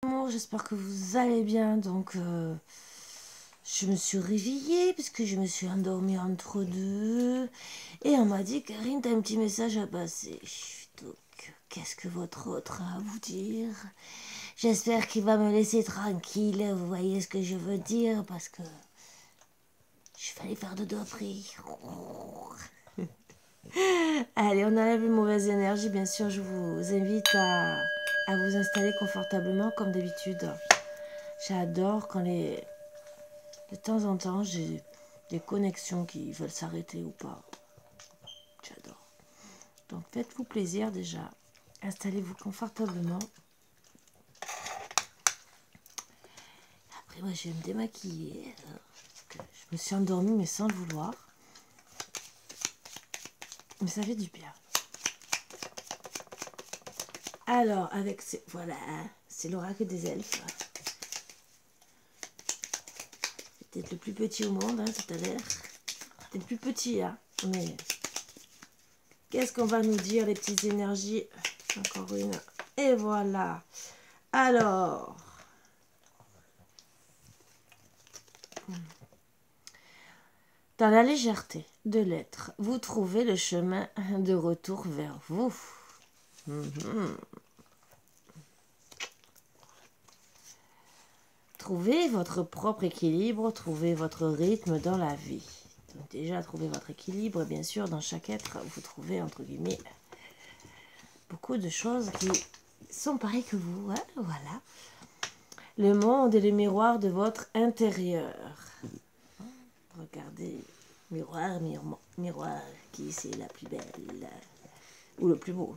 J'espère que vous allez bien. Donc, je me suis réveillée parce que je me suis endormie entre deux. Et on m'a dit, Karine, t'as un petit message à passer. Donc, qu'est-ce que votre autre a à vous dire? J'espère qu'il va me laisser tranquille. Vous voyez ce que je veux dire? Parce que je vais aller faire dodo après. Allez, on enlève les mauvaises énergies. Bien sûr, je vous invite à vous installer confortablement comme d'habitude. J'adore quand de temps en temps, j'ai des connexions qui veulent s'arrêter ou pas. J'adore. Donc, faites-vous plaisir déjà. Installez-vous confortablement. Après, moi, je vais me démaquiller. Parce que je me suis endormie, mais sans le vouloir. Mais ça fait du bien. Alors, avec ces... Voilà, c'est l'oracle des elfes. C'est peut-être le plus petit au monde, hein, tout à l'heure. C'est le plus petit, hein. Mais qu'est-ce qu'on va nous dire, les petites énergies? Encore une. Et voilà. Alors. Dans la légèreté de l'être, vous trouvez le chemin de retour vers vous. Trouvez votre propre équilibre, trouvez votre rythme dans la vie. Donc déjà, trouvez votre équilibre. Bien sûr, dans chaque être, vous trouvez, entre guillemets, beaucoup de choses qui sont pareilles que vous. Hein, voilà. Le monde est le miroir de votre intérieur. Regardez, miroir, miroir, qui c'est la plus belle ou le plus beau.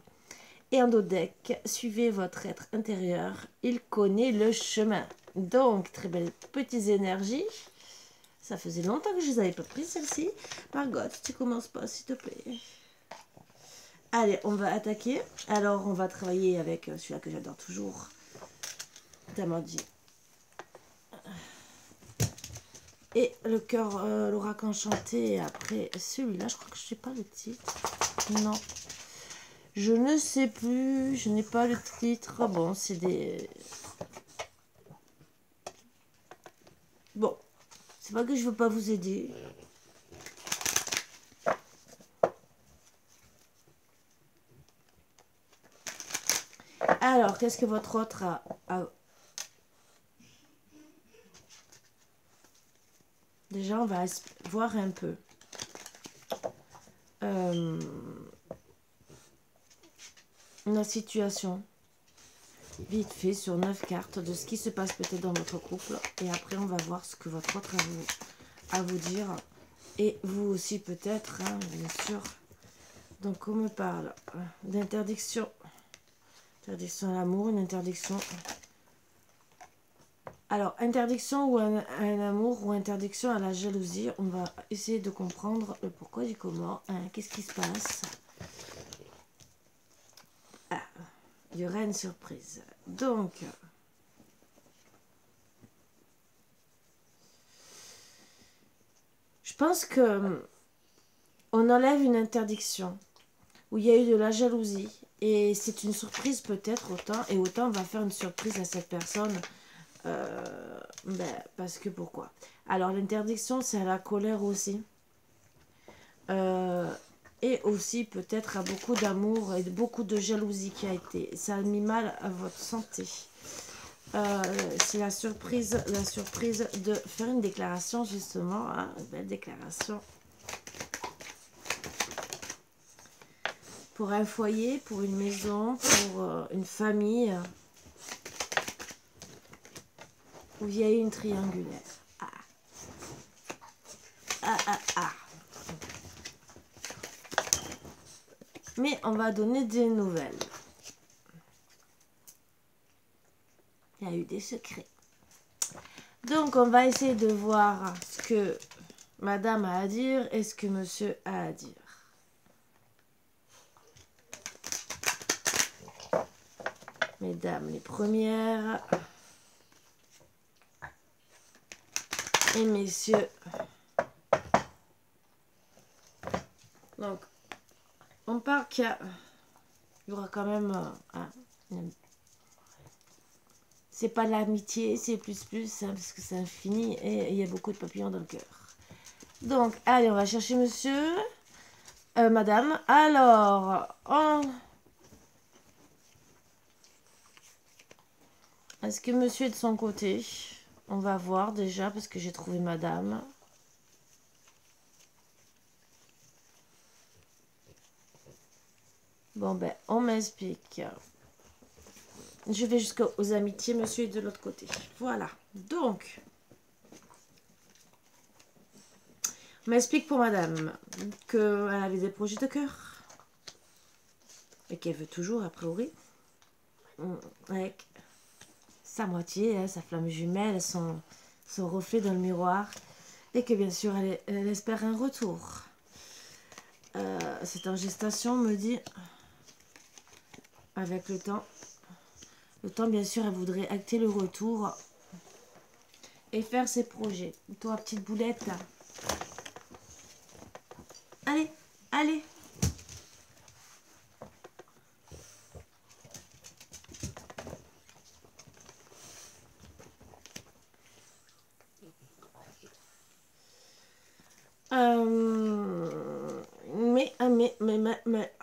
Et en dos deck, suivez votre être intérieur, il connaît le chemin. Donc, très belles petites énergies. Ça faisait longtemps que je ne les avais pas prises, celle-ci. Margot, tu commences pas, s'il te plaît. Allez, on va attaquer. Alors, on va travailler avec celui-là que j'adore toujours. Tamandi. Et le cœur, l'oracle enchanté. Et après, celui-là, je crois que je ne sais pas le titre. Non. Je ne sais plus. Je n'ai pas le titre. Bon, c'est des... Bon. C'est pas que je veux pas vous aider. Alors, qu'est-ce que votre autre a... Déjà, on va voir un peu. La situation. Vite fait, sur 9 cartes, de ce qui se passe peut-être dans votre couple. Et après, on va voir ce que votre autre a à vous dire. Et vous aussi, peut-être, hein, bien sûr. Donc, on me parle d'interdiction. Interdiction à l'amour, une interdiction... Alors, interdiction ou un amour ou interdiction à la jalousie. On va essayer de comprendre le pourquoi du comment. Hein, qu'est-ce qui se passe? Ah, il y aura une surprise. Donc, je pense que on enlève une interdiction où il y a eu de la jalousie. Et c'est une surprise peut-être autant. Et autant on va faire une surprise à cette personne. Parce que pourquoi? Alors l'interdiction, c'est à la colère aussi. Et aussi peut-être à beaucoup d'amour et beaucoup de jalousie qui a été. Ça a mis mal à votre santé. C'est la surprise de faire une déclaration justement. Hein, une belle déclaration. Pour un foyer, pour une maison, pour une famille. Où il y a eu une triangulaire. Ah. Ah, ah, ah. Mais on va donner des nouvelles. Il y a eu des secrets. Donc, on va essayer de voir ce que madame a à dire et ce que monsieur a à dire. Mesdames les premières. Et messieurs. Donc, on part qu'il y aura quand même... C'est pas l'amitié, c'est plus, hein, parce que c'est infini et il y a beaucoup de papillons dans le cœur. Donc, allez, on va chercher monsieur, madame. Alors, est-ce que monsieur est de son côté? On va voir déjà, parce que j'ai trouvé madame. Bon, ben, on m'explique. Je vais jusqu'aux amitiés, monsieur est de l'autre côté. Voilà. Donc, on m'explique pour madame qu'elle avait des projets de cœur. Et qu'elle veut toujours, a priori. Avec sa moitié, hein, sa flamme jumelle, son reflet dans le miroir. Et que bien sûr, elle espère un retour. C'est en gestation, me dit, avec le temps. Le temps, bien sûr, elle voudrait acter le retour et faire ses projets. Toi, petite boulette. Allez, allez. Mais,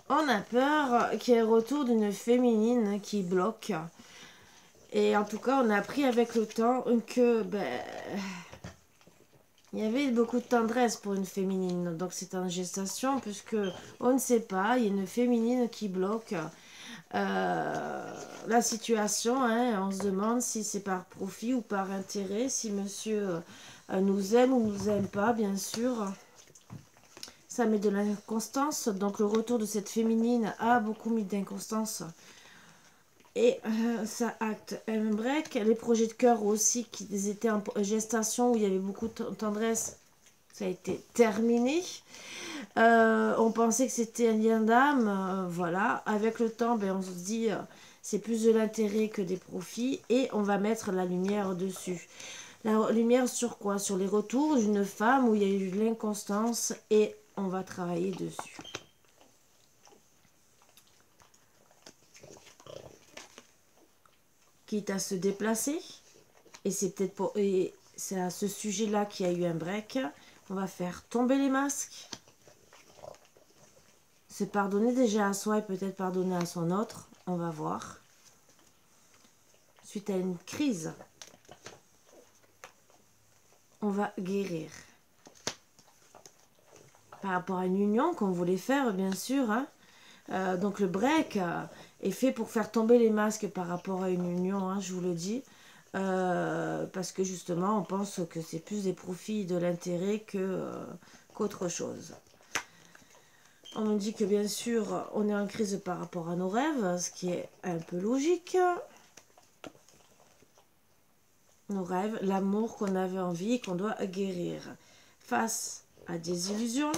on a peur qu'il y ait le retour d'une féminine qui bloque. Et en tout cas, on a appris avec le temps que il y avait beaucoup de tendresse pour une féminine. Donc c'est en gestation, puisque on ne sait pas, il y a une féminine qui bloque la situation. Hein, on se demande si c'est par profit ou par intérêt, si monsieur nous aime ou nous aime pas, bien sûr. Ça met de l'inconstance, donc le retour de cette féminine a beaucoup mis d'inconstance. Et ça acte un break. Les projets de cœur aussi, qui étaient en gestation, où il y avait beaucoup de tendresse, ça a été terminé. On pensait que c'était un lien d'âme, voilà. Avec le temps, on se dit, c'est plus de l'intérêt que des profits, et on va mettre la lumière dessus. La lumière sur quoi? Sur les retours d'une femme où il y a eu de l'inconstance, et on va travailler dessus. Quitte à se déplacer, et c'est peut-être pour, et c'est à ce sujet-là qu'il y a eu un break. On va faire tomber les masques, se pardonner déjà à soi et peut-être pardonner à son autre. On va voir. Suite à une crise, on va guérir. Par rapport à une union qu'on voulait faire, bien sûr. Hein. Donc le break est fait pour faire tomber les masques par rapport à une union, hein, je vous le dis. Parce que justement, on pense que c'est plus des profits de l'intérêt qu'autre chose. On me dit que bien sûr, on est en crise par rapport à nos rêves, ce qui est un peu logique. Nos rêves, l'amour qu'on avait envie et qu'on doit guérir. Face à des illusions,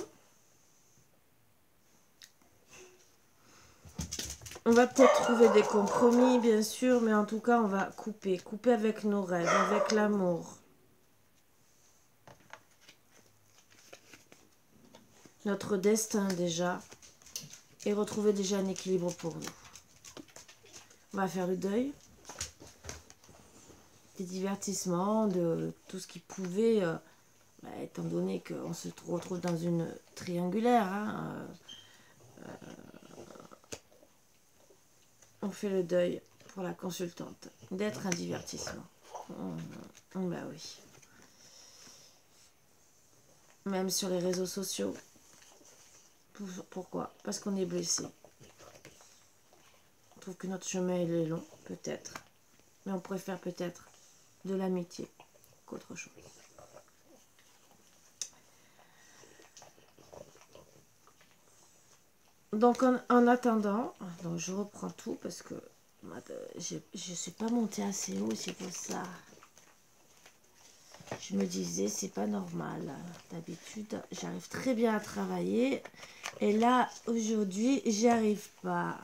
on va peut-être trouver des compromis, bien sûr, mais en tout cas, on va couper avec nos rêves, avec l'amour. Notre destin déjà, et retrouver déjà un équilibre pour nous. On va faire le deuil des divertissements, de tout ce qui pouvait, étant donné qu'on se retrouve dans une triangulaire, hein, on fait le deuil pour la consultante d'être un divertissement. Bah oui. Même sur les réseaux sociaux. Pourquoi? Parce qu'on est blessé. On trouve que notre chemin il est long, peut-être. Mais on préfère peut-être de l'amitié qu'autre chose. Donc en attendant, donc je reprends tout parce que je ne suis pas montée assez haut, c'est pour ça. Je me disais, c'est pas normal. D'habitude, j'arrive très bien à travailler. Et là, aujourd'hui, j'y arrive pas.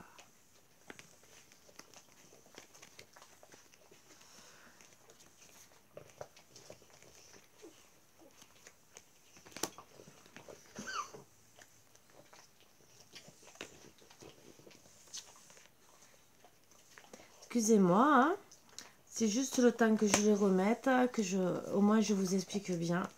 Excusez-moi, hein. C'est juste le temps que je les remette, au moins je vous explique bien.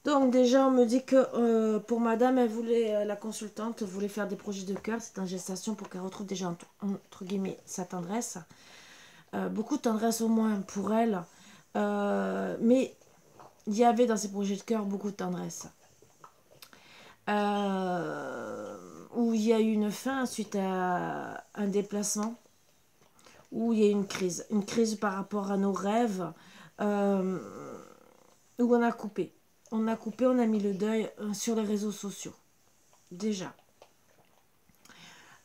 Donc déjà, on me dit que pour madame, elle voulait, la consultante voulait faire des projets de cœur. C'est en gestation pour qu'elle retrouve déjà, entre guillemets, sa tendresse. Beaucoup de tendresse au moins pour elle. Mais il y avait dans ces projets de cœur beaucoup de tendresse. Où il y a eu une fin suite à un déplacement. Où il y a eu une crise. Une crise par rapport à nos rêves. Où on a coupé. On a mis le deuil sur les réseaux sociaux. Déjà.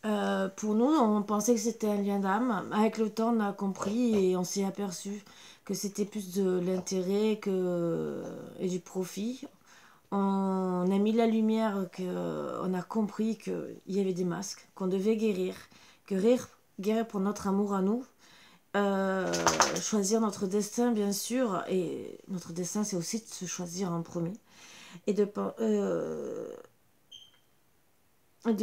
Pour nous, on pensait que c'était un lien d'âme. Avec le temps, on a compris et on s'est aperçu que c'était plus de l'intérêt et du profit. On a mis la lumière, on a compris qu'il y avait des masques, qu'on devait guérir, guérir pour notre amour à nous, choisir notre destin bien sûr, et notre destin c'est aussi de se choisir en premier, et de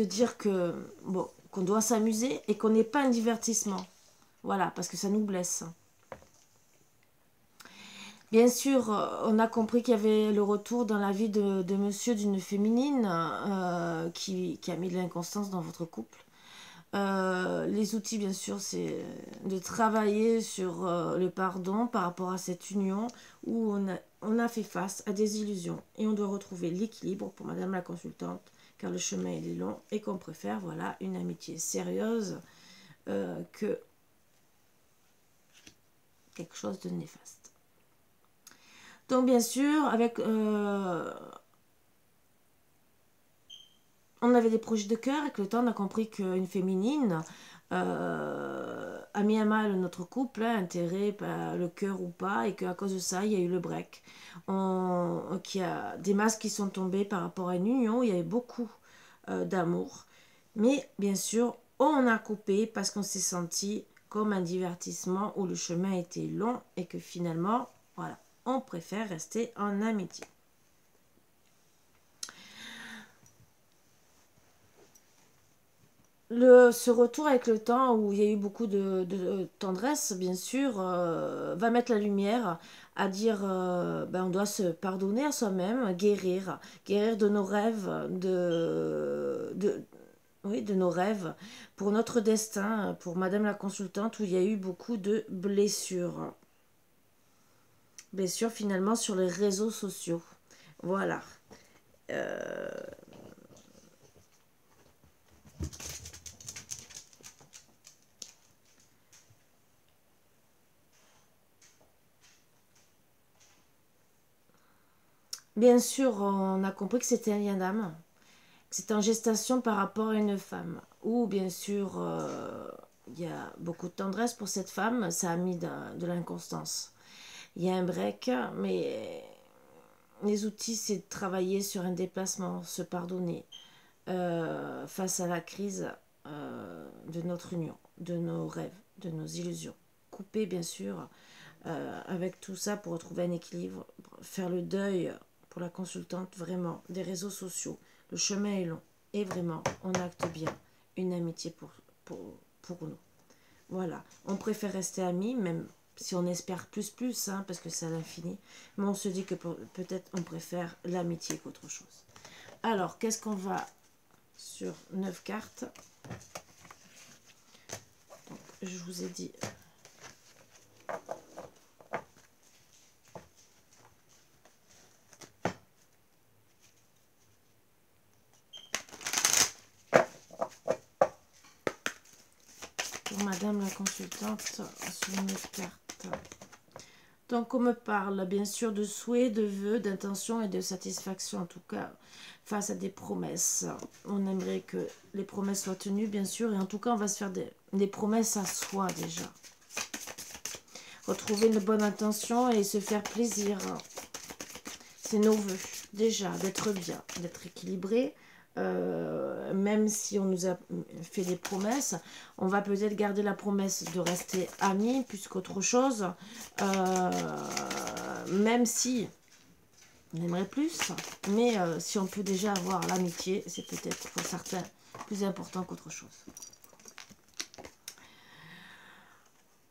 dire que bon, qu'on doit s'amuser et qu'on n'est pas un divertissement, voilà, parce que ça nous blesse. Bien sûr, on a compris qu'il y avait le retour dans la vie de monsieur d'une féminine qui a mis de l'inconstance dans votre couple. Les outils, bien sûr, c'est de travailler sur le pardon par rapport à cette union où on a fait face à des illusions. Et on doit retrouver l'équilibre pour madame la consultante, car le chemin il est long et qu'on préfère, voilà, une amitié sérieuse que quelque chose de néfaste. Donc bien sûr, on avait des projets de cœur. Avec le temps, on a compris qu'une féminine a mis à mal notre couple, intérêt par le cœur ou pas, et qu'à cause de ça, il y a eu le break. Qu'il y a des masques qui sont tombés par rapport à une union. Il y avait beaucoup d'amour. Mais bien sûr, on a coupé parce qu'on s'est senti comme un divertissement où le chemin était long et que finalement, voilà, on préfère rester en amitié. Ce retour avec le temps où il y a eu beaucoup de tendresse, bien sûr, va mettre la lumière à dire on doit se pardonner à soi-même, guérir de nos rêves, oui, de nos rêves, pour notre destin, pour madame la consultante, où il y a eu beaucoup de blessures. Blessures finalement sur les réseaux sociaux. Voilà. Bien sûr, on a compris que c'était un lien d'âme, que c'était en gestation par rapport à une femme. Ou bien sûr, il y a beaucoup de tendresse pour cette femme, ça a mis de l'inconstance. Il y a un break, mais les outils, c'est de travailler sur un déplacement, se pardonner face à la crise de notre union, de nos rêves, de nos illusions. Couper, bien sûr, avec tout ça pour retrouver un équilibre, faire le deuil pour la consultante, vraiment, des réseaux sociaux. Le chemin est long et vraiment, on acte bien une amitié pour nous. Voilà, on préfère rester amis, même si on espère plus, hein, parce que c'est à l'infini. Mais on se dit que peut-être on préfère l'amitié qu'autre chose. Alors, qu'est-ce qu'on va sur 9 cartes? Donc, je vous ai dit... Madame la consultante sur 9 cartes. Donc on me parle bien sûr de souhaits, de vœux, d'intentions et de satisfaction, en tout cas face à des promesses. On aimerait que les promesses soient tenues bien sûr, et en tout cas on va se faire des promesses à soi déjà. Retrouver une bonne intention et se faire plaisir. C'est nos vœux déjà, d'être bien, d'être équilibré. Même si on nous a fait des promesses, on va peut-être garder la promesse de rester amis plus qu'autre chose, même si on aimerait plus, mais si on peut déjà avoir l'amitié, c'est peut-être pour certains plus important qu'autre chose.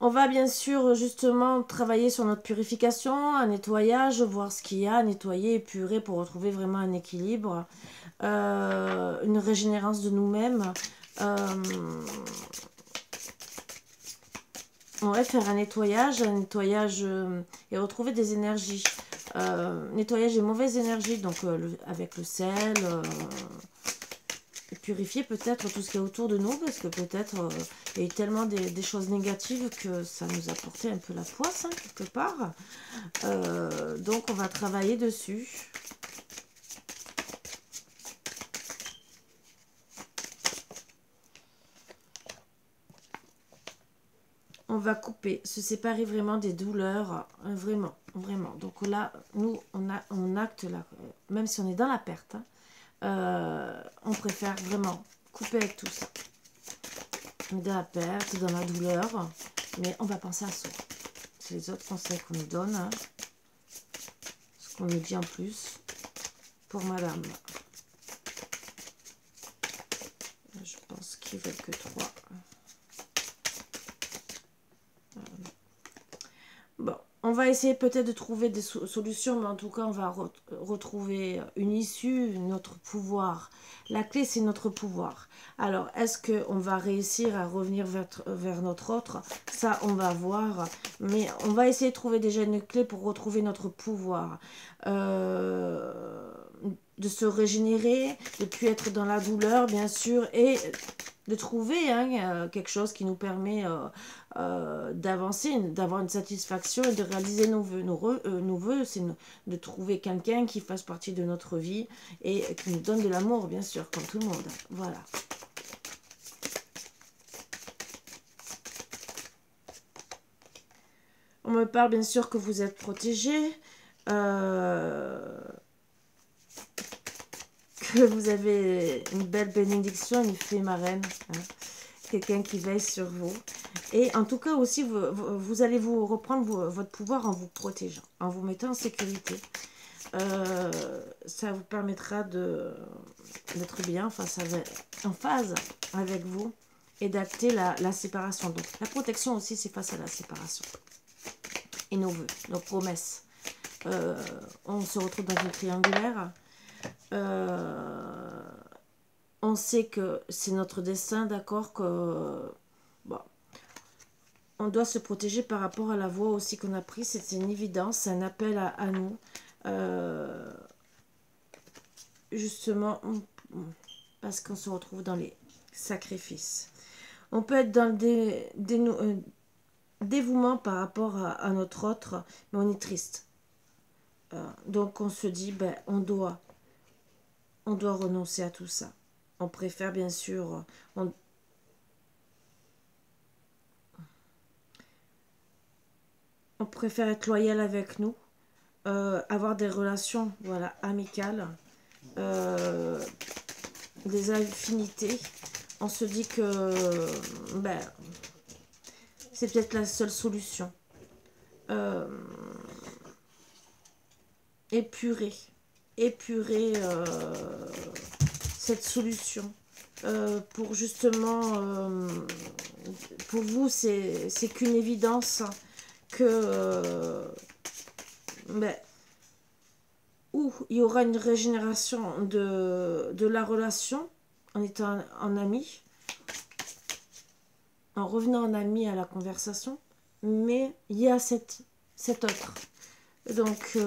On va bien sûr justement travailler sur notre purification, un nettoyage, voir ce qu'il y a, nettoyer, épurer pour retrouver vraiment un équilibre, une régénérance de nous-mêmes. On va faire un nettoyage et retrouver des énergies. Nettoyage des mauvaises énergies, donc avec le sel, purifier peut-être tout ce qui est autour de nous, parce que peut-être il y a eu tellement des choses négatives que ça nous a porté un peu la poisse, hein, quelque part. Donc on va travailler dessus. On va couper, se séparer vraiment des douleurs, vraiment, vraiment. Donc là, nous, on acte, là, même si on est dans la perte, hein, on préfère vraiment couper avec tout ça. On est dans la perte, dans la douleur, mais on va penser à soi. C'est les autres conseils qu'on nous donne, hein. Ce qu'on nous dit en plus pour madame. Je pense qu'ils veulent que 3. Bon, on va essayer peut-être de trouver des solutions, mais en tout cas, on va retrouver une issue, notre pouvoir. La clé, c'est notre pouvoir. Alors, est-ce qu'on va réussir à revenir vers notre autre? Ça, on va voir. Mais on va essayer de trouver déjà une clé pour retrouver notre pouvoir. De se régénérer, de ne plus être dans la douleur, bien sûr, et de trouver quelque chose qui nous permet d'avancer, d'avoir une satisfaction et de réaliser nos vœux. Nos vœux, c'est de trouver quelqu'un qui fasse partie de notre vie et qui nous donne de l'amour, bien sûr, comme tout le monde. Voilà. On me parle bien sûr que vous êtes protégés, que vous avez une belle bénédiction, une fée marraine, hein, quelqu'un qui veille sur vous. Et en tout cas aussi, vous allez vous reprendre votre pouvoir en vous protégeant, en vous mettant en sécurité. Ça vous permettra d'être bien en phase avec vous et d'acter la séparation. Donc la protection aussi, c'est face à la séparation. Et nos vœux, nos promesses. On se retrouve dans une triangulaire. On sait que c'est notre destin, d'accord, que bon, on doit se protéger par rapport à la voie aussi qu'on a prise. C'est une évidence, c'est un appel à nous. Justement, parce qu'on se retrouve dans les sacrifices. On peut être dans le dévouement par rapport à notre autre, mais on est triste. Donc on se dit, ben, on doit renoncer à tout ça. On préfère bien sûr, on préfère être loyal avec nous, avoir des relations, voilà, amicales, des affinités. On se dit que ben, c'est peut-être la seule solution. Épurer cette solution pour justement pour vous c'est qu'une évidence que ben, où il y aura une régénération de la relation en étant en ami, en revenant en ami à la conversation, mais il y a cet autre. Donc,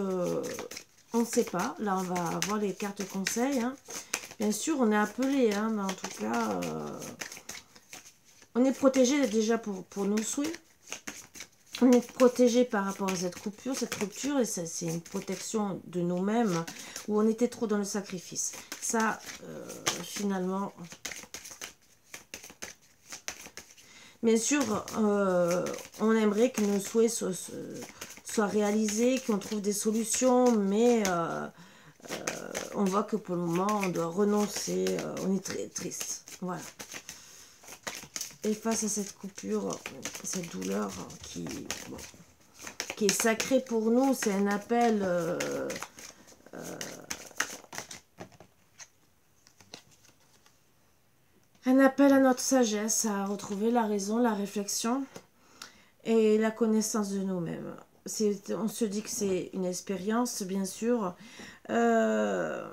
on ne sait pas. Là, on va voir les cartes conseils. Hein. Bien sûr, on est appelé, hein, mais en tout cas, on est protégé déjà pour nos souhaits. On est protégé par rapport à cette rupture, et c'est une protection de nous-mêmes, où on était trop dans le sacrifice. Ça, finalement... Bien sûr, on aimerait que nos souhaits soient réalisés, qu'on trouve des solutions, mais on voit que pour le moment, on doit renoncer, on est très triste. Voilà. Et face à cette coupure, cette douleur qui est sacrée pour nous, c'est un appel... un appel à notre sagesse, à retrouver la raison, la réflexion. et la connaissance de nous-mêmes. On se dit que c'est une expérience, bien sûr. Le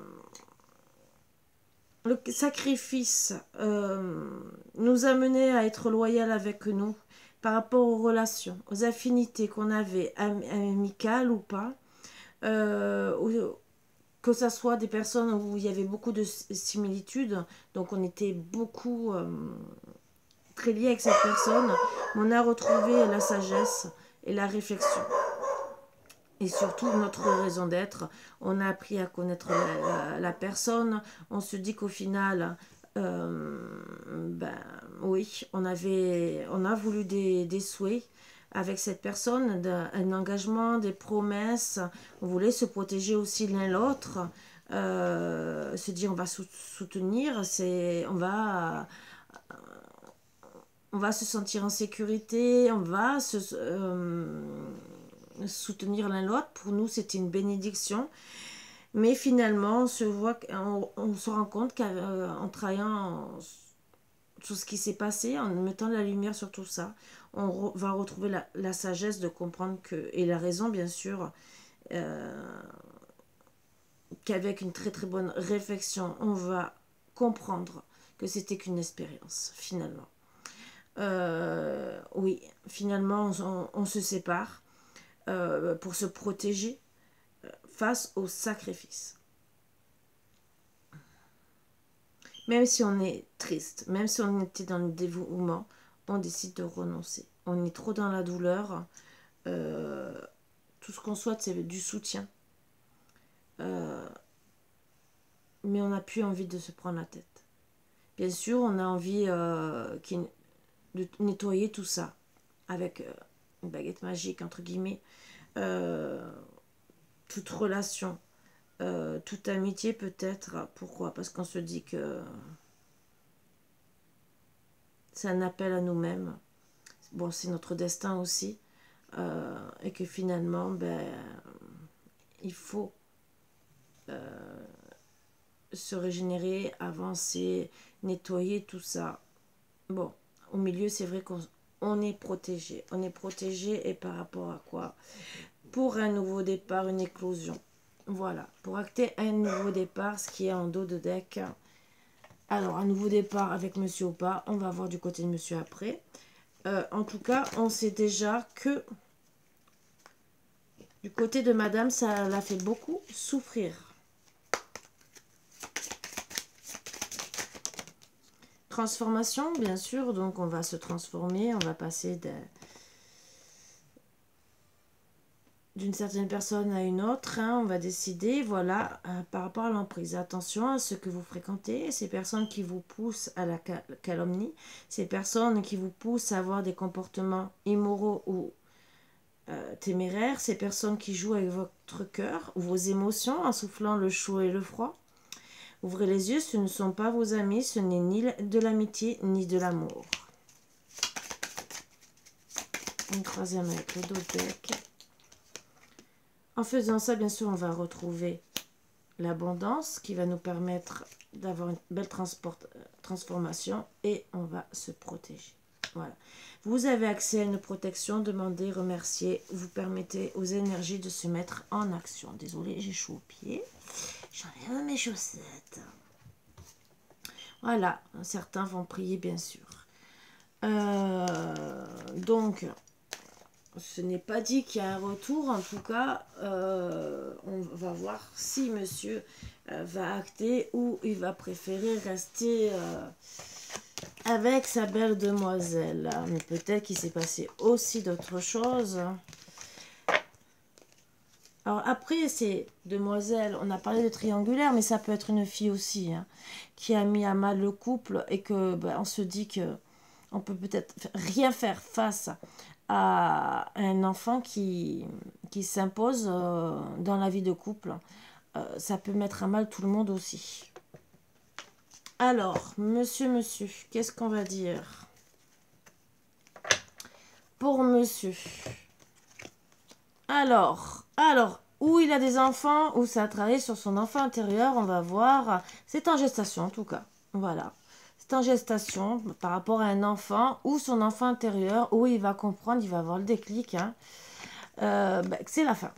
sacrifice nous a menés à être loyal avec nous par rapport aux relations, aux affinités qu'on avait, amicales ou pas. Que ce soit des personnes où il y avait beaucoup de similitudes, donc on était beaucoup très liés avec cette personne, on a retrouvé la sagesse et la réflexion. Et surtout notre raison d'être. On a appris à connaître la personne. On se dit qu'au final, oui, on a voulu des souhaits avec cette personne, un engagement, des promesses. On voulait se protéger aussi l'un l'autre. Se dire on va soutenir, on va se sentir en sécurité, on va soutenir l'un l'autre. Pour nous, c'était une bénédiction. Mais finalement, on se rend compte qu'en travaillant sur ce qui s'est passé, en mettant la lumière sur tout ça, on va retrouver la sagesse de comprendre et la raison, bien sûr, qu'avec une très très bonne réflexion, on va comprendre que c'était qu'une expérience, finalement. Oui, finalement, on se sépare pour se protéger face au sacrifice. Même si on est triste, même si on était dans le dévouement, on décide de renoncer. On est trop dans la douleur. Tout ce qu'on souhaite, c'est du soutien. Mais on n'a plus envie de se prendre la tête. Bien sûr, on a envie de nettoyer tout ça avec une baguette magique, entre guillemets. Toute relation, toute amitié peut-être. Pourquoi? Parce qu'on se dit que c'est un appel à nous-mêmes. Bon, c'est notre destin aussi. Et que finalement, il faut se régénérer, avancer, nettoyer tout ça. Bon, au milieu, c'est vrai qu'on est protégé. On est protégé et par rapport à quoi? Pour un nouveau départ, une éclosion. Voilà, pour acter un nouveau départ, ce qui est en dos de deck. Alors, un nouveau départ avec monsieur ou pas, on va voir du côté de monsieur après. En tout cas, on sait déjà que du côté de madame, ça l'a fait beaucoup souffrir. Transformation, bien sûr, donc on va se transformer, on va passer d'une certaine personne à une autre, hein, on va décider, voilà, par rapport à l'emprise. Attention à ce que vous fréquentez, ces personnes qui vous poussent à la calomnie, ces personnes qui vous poussent à avoir des comportements immoraux ou téméraires, ces personnes qui jouent avec votre cœur, vos émotions, en soufflant le chaud et le froid. Ouvrez les yeux, ce ne sont pas vos amis, ce n'est ni de l'amitié, ni de l'amour. Une troisième avec le dos de deck. En faisant ça, bien sûr, on va retrouver l'abondance qui va nous permettre d'avoir une belle transformation et on va se protéger. Voilà. Vous avez accès à une protection, demandez, remerciez, vous permettez aux énergies de se mettre en action. Désolée, j'ai chaud aux pieds. J'enlève mes chaussettes. Voilà, certains vont prier, bien sûr. Donc, ce n'est pas dit qu'il y a un retour. En tout cas, on va voir si monsieur va acter ou il va préférer rester avec sa belle demoiselle. Mais peut-être qu'il s'est passé aussi d'autres choses. Alors après, c'est demoiselle, on a parlé de triangulaire, mais ça peut être une fille aussi, hein, qui a mis à mal le couple et que on se dit que on peut peut-être rien faire face à un enfant qui s'impose dans la vie de couple. Ça peut mettre à mal tout le monde aussi. Alors, monsieur, qu'est-ce qu'on va dire pour monsieur? Alors, où il a des enfants, où ça a travaillé sur son enfant intérieur, on va voir. C'est en gestation en tout cas. Voilà. c'est en gestation par rapport à un enfant ou son enfant intérieur, où il va comprendre, il va avoir le déclic, hein, que c'est la fin.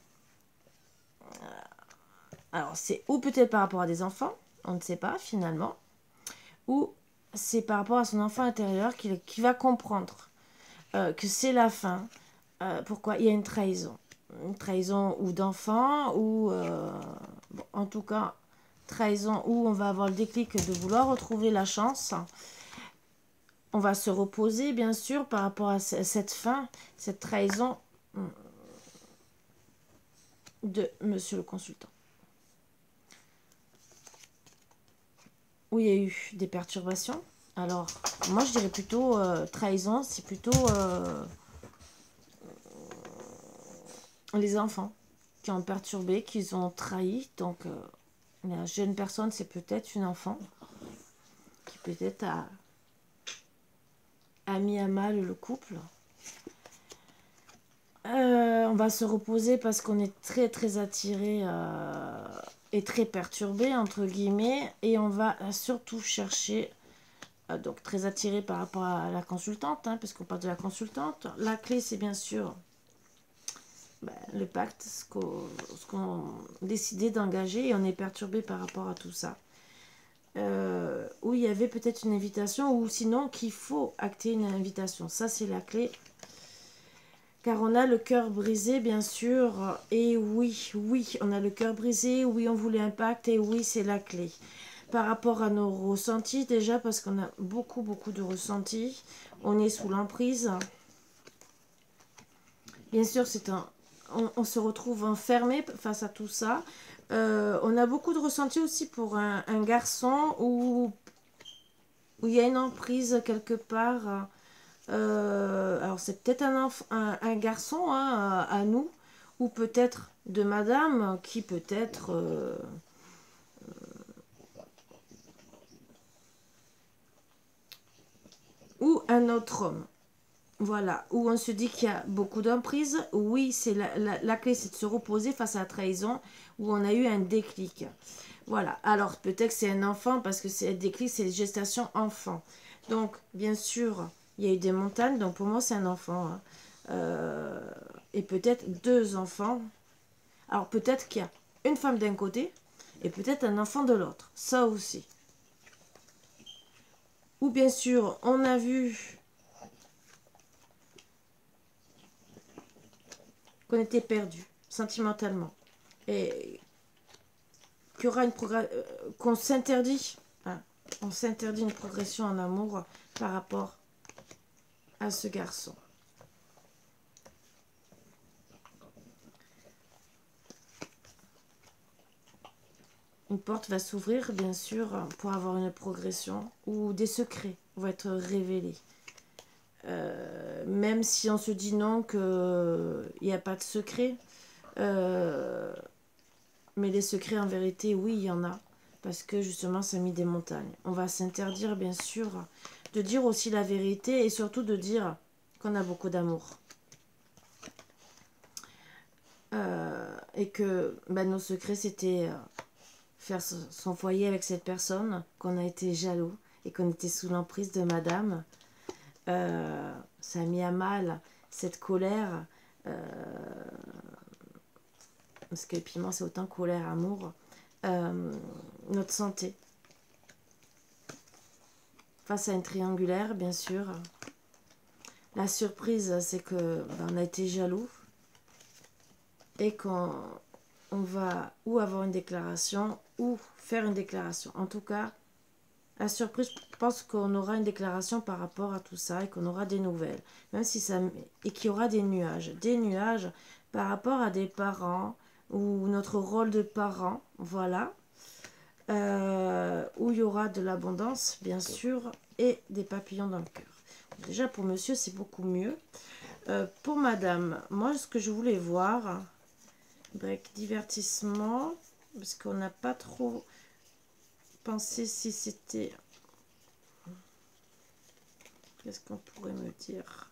Alors, c'est ou peut-être par rapport à des enfants, on ne sait pas finalement, ou c'est par rapport à son enfant intérieur qui va comprendre que c'est la fin. Pourquoi? Il y a une trahison. Une trahison ou d'enfant, ou bon, en tout cas, trahison où on va avoir le déclic de vouloir retrouver la chance. On va se reposer, bien sûr, par rapport à cette fin, cette trahison de monsieur le consultant. Où il y a eu des perturbations. Alors, moi, je dirais plutôt trahison, c'est plutôt les enfants qui ont perturbé, qui ont trahi. Donc, la jeune personne, c'est peut-être une enfant qui peut-être a mis à mal le couple. On va se reposer parce qu'on est très très attiré et très perturbé entre guillemets, et on va surtout chercher, donc très attiré par rapport à la consultante, hein, parce qu'on parle de la consultante. La clé, c'est bien sûr le pacte, ce qu'on décidait d'engager, et on est perturbé par rapport à tout ça. Où il y avait peut-être une invitation, ou sinon qu'il faut acter une invitation. Ça, c'est la clé. Car on a le cœur brisé, bien sûr. Et oui, oui, on a le cœur brisé. Oui, on voulait un pacte. Et oui, c'est la clé. Par rapport à nos ressentis, déjà, parce qu'on a beaucoup, beaucoup de ressentis. On est sous l'emprise. Bien sûr, on se retrouve enfermé face à tout ça. On a beaucoup de ressentis aussi pour un garçon où il y a une emprise quelque part. Alors c'est peut-être un garçon, hein, à nous, ou peut-être de madame qui peut-être ou un autre homme. Voilà, où on se dit qu'il y a beaucoup d'emprise. Oui, c'est la clé, c'est de se reposer face à la trahison, où on a eu un déclic. Voilà, alors peut-être que c'est un enfant, parce que c'est un déclic, c'est gestation enfant. Donc, bien sûr, il y a eu des montagnes, donc pour moi c'est un enfant. Hein. Et peut-être deux enfants. Alors peut-être qu'il y a une femme d'un côté, et peut-être un enfant de l'autre. Ça aussi. Ou bien sûr, on a vu qu'on était perdu sentimentalement, et qu'il y aura qu'on s'interdit, hein, on s'interdit une progression en amour par rapport à ce garçon. Une porte va s'ouvrir, bien sûr, pour avoir une progression, ou des secrets vont être révélés. Même si on se dit non, qu'il n'y a pas de secret, mais les secrets, en vérité, oui, il y en a. Parce que justement, ça a mis des montagnes. On va s'interdire, bien sûr, de dire aussi la vérité, et surtout de dire qu'on a beaucoup d'amour. Et que nos secrets, c'était faire son foyer avec cette personne, qu'on a été jaloux et qu'on était sous l'emprise de madame. Ça a mis à mal cette colère. Parce que le piment, c'est autant colère, amour. Notre santé. Face à une triangulaire, bien sûr. La surprise, c'est que on a été jaloux. Et qu'on va ou avoir une déclaration ou faire une déclaration. En tout cas, la surprise, je pense qu'on aura une déclaration par rapport à tout ça, et qu'on aura des nouvelles. Même si ça... Et qu'il y aura des nuages. Des nuages par rapport à des parents, ou notre rôle de parent, voilà. Où il y aura de l'abondance, bien sûr, et des papillons dans le cœur. Déjà, pour monsieur, c'est beaucoup mieux. Pour madame, moi, ce que je voulais voir... Break divertissement, parce qu'on n'a pas trop pensé si c'était... Qu'est-ce qu'on pourrait me dire?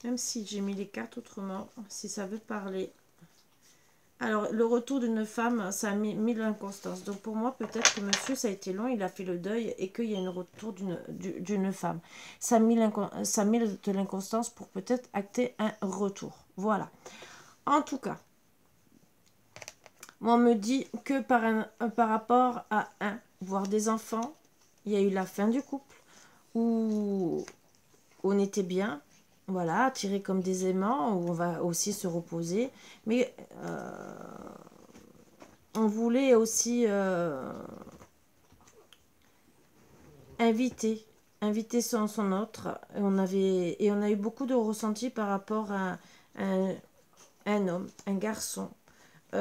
Même si j'ai mis les cartes autrement, si ça veut parler Alors, le retour d'une femme, ça a mis de l'inconstance. Donc, pour moi, peut-être que monsieur, ça a été long, il a fait le deuil et qu'il y a un retour d'une femme. Ça a mis de l'inconstance pour peut-être acter un retour. Voilà. En tout cas, on me dit que par rapport à voire des enfants, il y a eu la fin du couple, où on était bien, voilà, attirés comme des aimants, où on va aussi se reposer. Mais on voulait aussi inviter son autre. Et on a eu beaucoup de ressentis par rapport à un homme, un garçon, où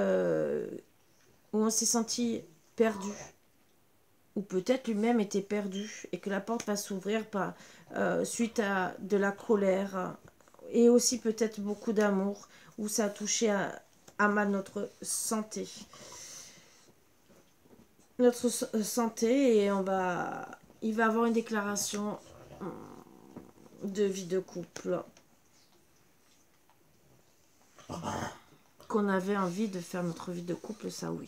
on s'est senti perdu. Ou peut-être lui-même était perdu et que la porte va s'ouvrir suite à de la colère et aussi peut-être beaucoup d'amour, où ça a touché à mal notre santé. Notre santé, et il va avoir une déclaration de vie de couple. Qu'on avait envie de faire notre vie de couple, ça oui.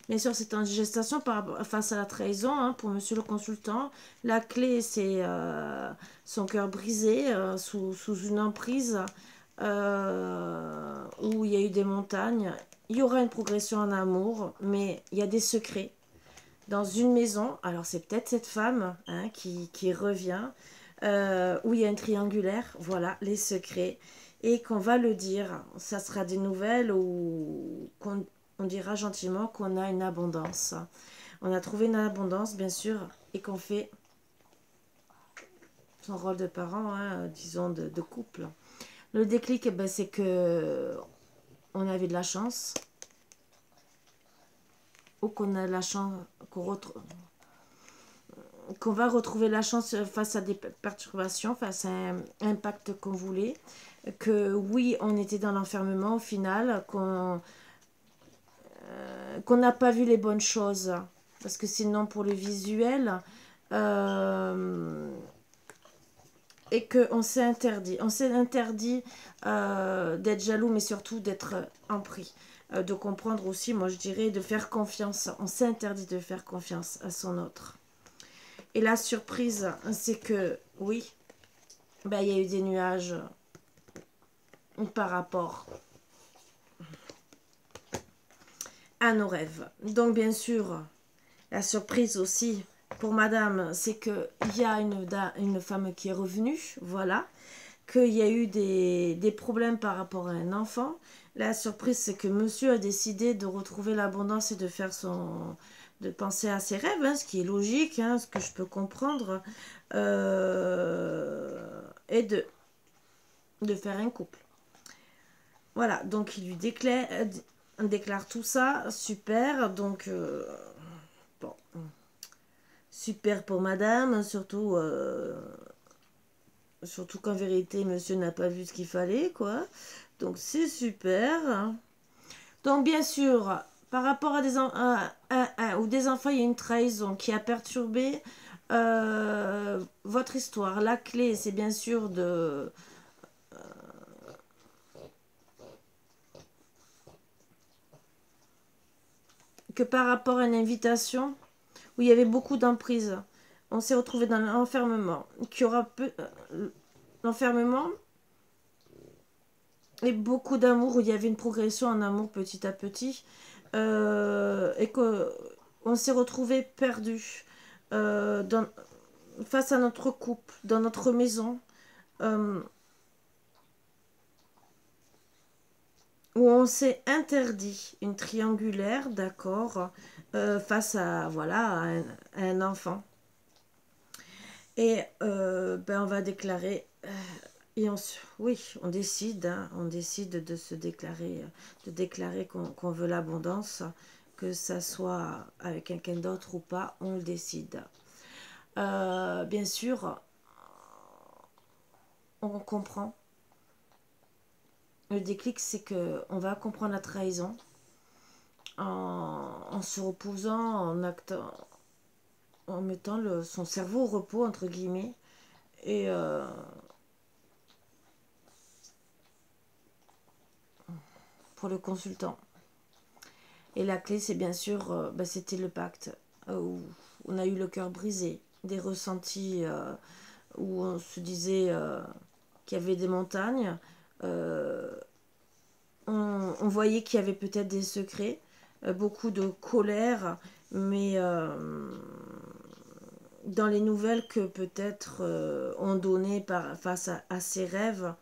Bien sûr, c'est en gestation face à la trahison, hein, pour monsieur le consultant. La clé, c'est son cœur brisé, sous une emprise, où il y a eu des montagnes. Il y aura une progression en amour, mais il y a des secrets. Dans une maison, alors c'est peut-être cette femme, hein, qui revient, où il y a un triangulaire, voilà, les secrets, et qu'on va le dire. Ça sera des nouvelles où on dira gentiment qu'on a une abondance. On a trouvé une abondance, bien sûr, et qu'on fait son rôle de parent, hein, disons, de couple. Le déclic, ben, c'est que on avait de la chance, ou qu'on a de la chance, qu'on va retrouver la chance face à des perturbations, face à un impact qu'on voulait, que oui, on était dans l'enfermement au final, qu'on n'a pas vu les bonnes choses, parce que sinon pour le visuel, et qu'on s'est interdit d'être jaloux, mais surtout d'être empris, de comprendre aussi, moi je dirais, de faire confiance. On s'est interdit de faire confiance à son autre. Et la surprise, c'est que, oui, ben, il y a eu des nuages par rapport à nos rêves. Donc, bien sûr, la surprise aussi pour madame, c'est qu'il y a une femme qui est revenue, voilà, qu'il y a eu des problèmes par rapport à un enfant. La surprise, c'est que monsieur a décidé de retrouver l'abondance et de faire de penser à ses rêves, hein, ce qui est logique, hein, ce que je peux comprendre, et de faire un couple. Voilà, donc il lui déclare tout ça, super, donc bon, super pour madame, surtout qu'en vérité monsieur n'a pas vu ce qu'il fallait, quoi, donc c'est super. Donc bien sûr, par rapport à ou des enfants, il y a une trahison qui a perturbé votre histoire. La clé, c'est bien sûr que par rapport à une invitation où il y avait beaucoup d'emprise, on s'est retrouvé dans l'enfermement, qui aura l'enfermement et beaucoup d'amour, où il y avait une progression en amour petit à petit, et qu'on s'est retrouvé perdu face à notre couple, dans notre maison, euh, où on s'est interdit une triangulaire, d'accord, face à, voilà, à un enfant. Et ben, on va déclarer, et oui, on décide, hein, on décide de se déclarer, qu'on veut l'abondance, que ça soit avec quelqu'un d'autre ou pas, on le décide. Bien sûr, on comprend. Le déclic, c'est que on va comprendre la trahison en se reposant, en mettant son cerveau au repos, entre guillemets, et pour le consultant. Et la clé, c'est bien sûr, c'était le pacte, où on a eu le cœur brisé, des ressentis où on se disait qu'il y avait des montagnes. Euh, on voyait qu'il y avait peut-être des secrets, beaucoup de colère, mais dans les nouvelles que peut-être on donnait face à ces rêves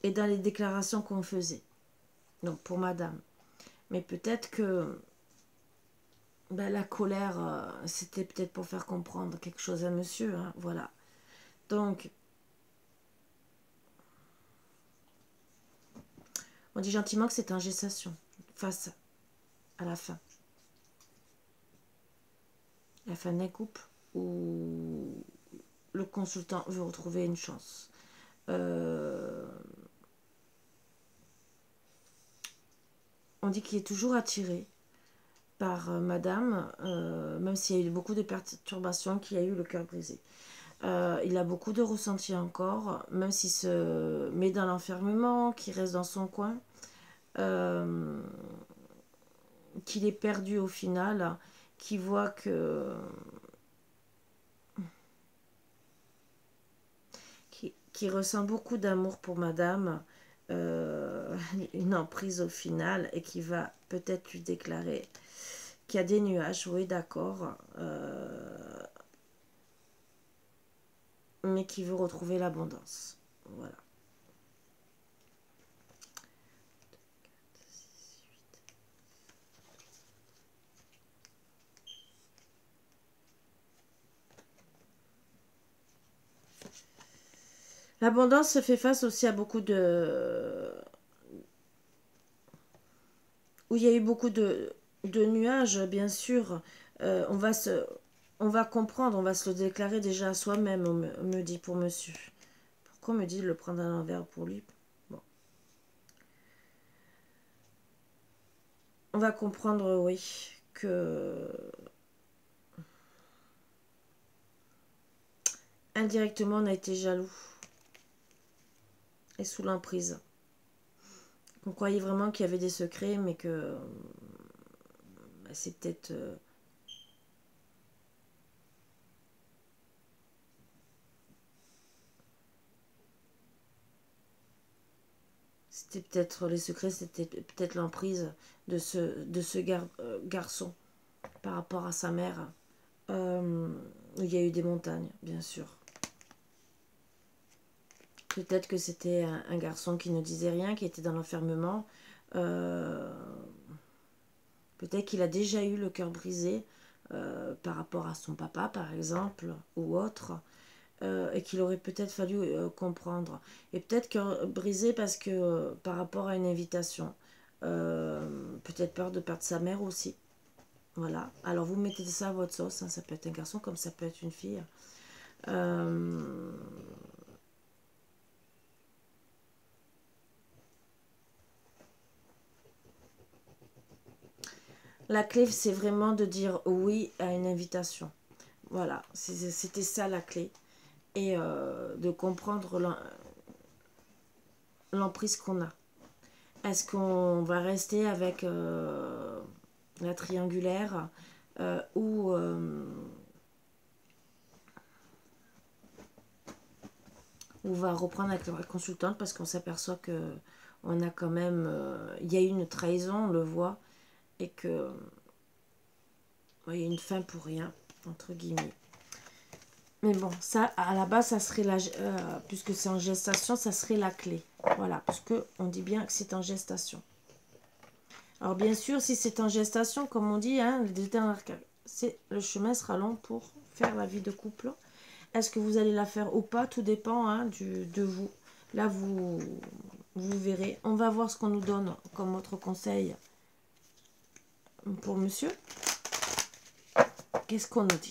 et dans les déclarations qu'on faisait. Donc pour madame. Mais peut-être que la colère, c'était peut-être pour faire comprendre quelque chose à monsieur. Hein, voilà. Donc, on dit gentiment que c'est en gestation face à la fin. La fin d'un couple où le consultant veut retrouver une chance. On dit qu'il est toujours attiré par madame, même s'il y a eu beaucoup de perturbations, qu'il a eu le cœur brisé. Il a beaucoup de ressentis encore, même s'il se met dans l'enfermement, qu'il reste dans son coin, qu'il est perdu au final, qu'il voit que qui ressent beaucoup d'amour pour madame, une emprise au final, et qui va peut-être lui déclarer qu'il y a des nuages, oui d'accord, mais qui veut retrouver l'abondance. Voilà. L'abondance se fait face aussi à beaucoup de... où il y a eu beaucoup de nuages, bien sûr. On va comprendre, on va se le déclarer déjà à soi-même, on me dit pour monsieur. Pourquoi on me dit de le prendre à l'envers pour lui? Bon. On va comprendre, oui, que indirectement on a été jaloux et sous l'emprise. On croyait vraiment qu'il y avait des secrets, mais que c'est peut-être... c'était peut-être les secrets, c'était peut-être l'emprise de ce garçon par rapport à sa mère. Il y a eu des montagnes, bien sûr. Peut-être que c'était un garçon qui ne disait rien, qui était dans l'enfermement. Peut-être qu'il a déjà eu le cœur brisé par rapport à son papa, par exemple, ou autre. Et qu'il aurait peut-être fallu comprendre. Et peut-être que brisé parce que par rapport à une invitation. Peut-être peur de perdre sa mère aussi. Voilà. Alors vous mettez ça à votre sauce. Hein. Ça peut être un garçon comme ça peut être une fille. La clé, c'est vraiment de dire oui à une invitation. Voilà. C'était ça la clé. Et de comprendre l'emprise qu'on a. Est-ce qu'on va rester avec la triangulaire ou on va reprendre avec la consultante parce qu'on s'aperçoit que on a quand même il y a eu une trahison, on le voit, et que il y a une fin pour rien entre guillemets. Mais bon, ça à la base ça serait puisque c'est en gestation, ça serait la clé. Voilà, puisque on dit bien que c'est en gestation. Alors bien sûr, si c'est en gestation, comme on dit, hein, le chemin sera long pour faire la vie de couple. Est-ce que vous allez la faire ou pas? Tout dépend hein, de vous. Là, vous verrez. On va voir ce qu'on nous donne comme autre conseil pour monsieur. Qu'est-ce qu'on nous dit?